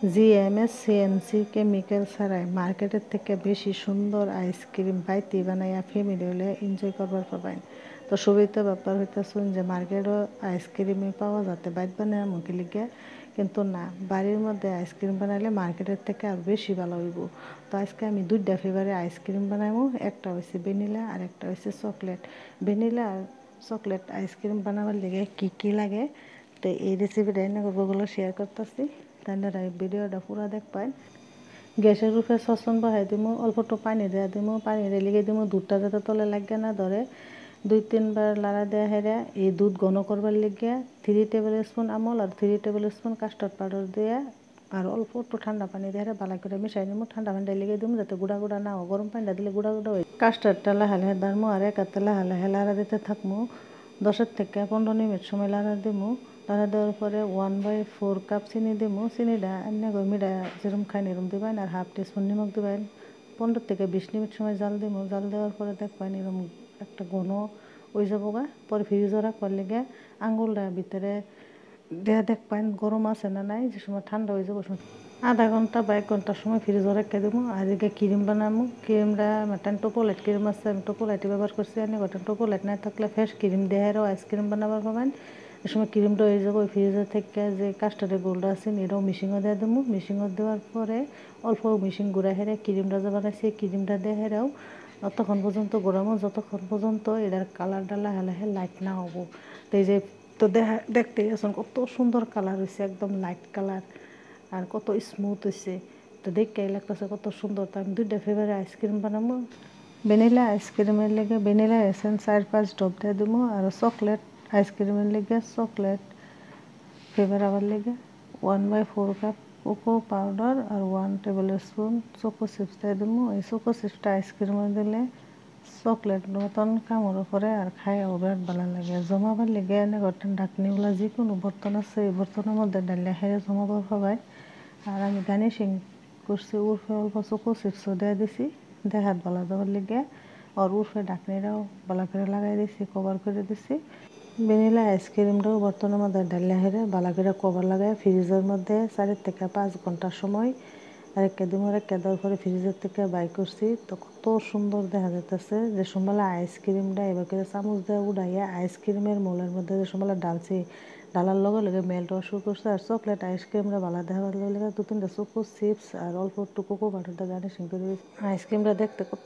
GMS CNC chemical ছাড়াই মার্কেটের থেকে বেশি সুন্দর আইসক্রিম বাইতে বানাইয়া ফ্যামিলি হলে এনজয় করবার পাবেন। তো সুবিধা ব্যাপার হইতেছেন যে মার্কেটও আইসক্রিমে পাওয়া যাতে বাইত বানায় মুখে লিগে, কিন্তু না, বাড়ির মধ্যে আইসক্রিম বানাইলে মার্কেটের থেকে আর বেশি ভালো হইব। তো আজকে আমি দুইটা ফ্লেভারে আইসক্রিম বানাবো, একটা হচ্ছে ভ্যানিলা আর একটা হচ্ছে চকলেট। ভ্যানিলা আর চকলেট আইসক্রিম বানাবার লেগে কী লাগে, তো এই রেসিপিটা এনে করবোগুলো শেয়ার করতেছি। তাহলে ভিডিওটা পুরো দেখবেন। গ্যাসের উপরে সসন বহাই দিমু, অল্প একটু পানি দেওয়া দিমু, পানি ঢেলে দিমু, দুধটা যাতে তলে লাগে না ধরে। 2-3 বার লাড়া দেওয়া হেরা এই দুধ ঘন করবার লেগে 3 টেবিল স্পুন আমল আর 3 টেবিল স্পুন কাস্টার্ড পাউডার দিয়ে আর অল্প একটু ঠান্ডা পানি দিয়ে ভালো করে মিশাই নিমু। ঠান্ডা পানিটা লেগে দিমু যাতে গুঁড়া গুঁড়া না হয়, গরম পানিটা দিলে গুঁড়া গুঁড়া হয়। কাস্টার্ডটা লাহালে দাঁড়মু আর একাতে লাহালে লাড়া দিতে থাকমু। 10 থেকে 15 মিনিট সময় লাড়া দিমু। লাড়া দেওয়ার পরে 1/4 কাপ চিনি দিমু। চিনিটা এমনি মিঠা যেরকম খাই এরকম দিবেন আর হাফ টিস্পুন নিমখ দিবেন। 15 থেকে 20 মিনিট সময় জাল দিমু। জাল দেওয়ার পরে দেখবেন এরকম একটা ঘন ওই যাবো গা। পরে ফ্রিজে রাখবার লেগে আঙুলটা ভিতরে দেয়া দেখবেন গরম আছে না নাই। যে সময় ঠান্ডা হয়ে যাবো আধা ঘন্টা বা 1 ঘন্টার সময় ফ্রিজে রেখে দেবো। আর এদিকে ক্রিম বানাবো। ক্রিমটা একটা টোপোলাইট ক্রিম আছে, আমি টোপোলাইটই ব্যবহার করছি। অনেক গোটা টোপোলাইট না থাকলে ফ্রেশ ক্রিম দেহেরও আইসক্রিম বানাবার পাবেন। এই সময় ক্রিমটা হয়ে যাবো। ওই ফ্রিজে থেকে যে কাস্টার্ডের গোলটা আছে এটাও মিশিংও দিয়ে দেবো। মিশিংও দেওয়ার পরে অল্প মিশিং গুঁড়া হেরে ক্রিমটা যে বানাইছি ক্রিমটা দিয়ে হেরাও ততক্ষণ পর্যন্ত গোড়ামো যতক্ষণ পর্যন্ত এটার কালারটা লাহে লাহে লাইট না হবো। তো এই যে তো দেখতে এখন কত সুন্দর কালার হয়েছে, একদম লাইট কালার আর কত স্মুথ হয়েছে। তো দেখতে লাগতেছে কত সুন্দর। তো আমি 2টা ফ্লেভারে আইসক্রিম বানাবো। ভ্যানিলা আইসক্রিমের লেগে ভ্যানিলা এসেন্স 4-5 ড্রপ দিয়ে দেবো। আর চকলেট আইসক্রিমের লেগে চকলেট ফ্লেভার আবার লেগে 1/4 কাপ কোকো পাউডার আর 1 টেবিল স্পুন চকো চিপস দিয়ে দেবো। এই চকো চিপসটা আইসক্রিমে দিলে চকলেট মতন কামড় করে আর খাইও বিরাট ভালো লাগে। জমাবার লেগে এনে ঘরটা ঢাকনিওয়ালা যে কোনো বর্তন আছে এই বর্তনের মধ্যে ডালিয়া হেরে জমাবার সবাই। আর আমি গার্নিশিং করছি উর্ফে অল্প চকো চিপসও দিয়ে দিছি দেখাত ভালো দেওয়ার লেগে। আর উর্ফে ঢাকনিটাও ভালো করে লাগাই দিছি, কভার করে দিছি। ভ্যানিলা আইসক্রিমটাও বর্তনের মধ্যে ডালিয়া হেরে ভালো করে কভার লাগাই ফ্রিজের মধ্যে 4 থেকে 5 ঘন্টার সময় রেখে দিব। রেখে দেওয়ার পরে ফ্রিজের থেকে বাই করছি। তো কত সুন্দর দেখা যাইতেছে। যে সময় আইসক্রিমটা এবার করে চামচ দিয়ে উড়াইয়া আইসক্রিমের মোলের মধ্যে যে সময় ডালছি ডালার লগে লগে মেল্ট হওয়া শুরু করছে। আর চকলেট আইসক্রিমটা ভালো দেওয়ার লগে 2-3টা চকো চিপস আর অল্প একটু কোকো পাউডারটা গার্নিশিং করে দিয়েছি। আইসক্রিমটা দেখতে কত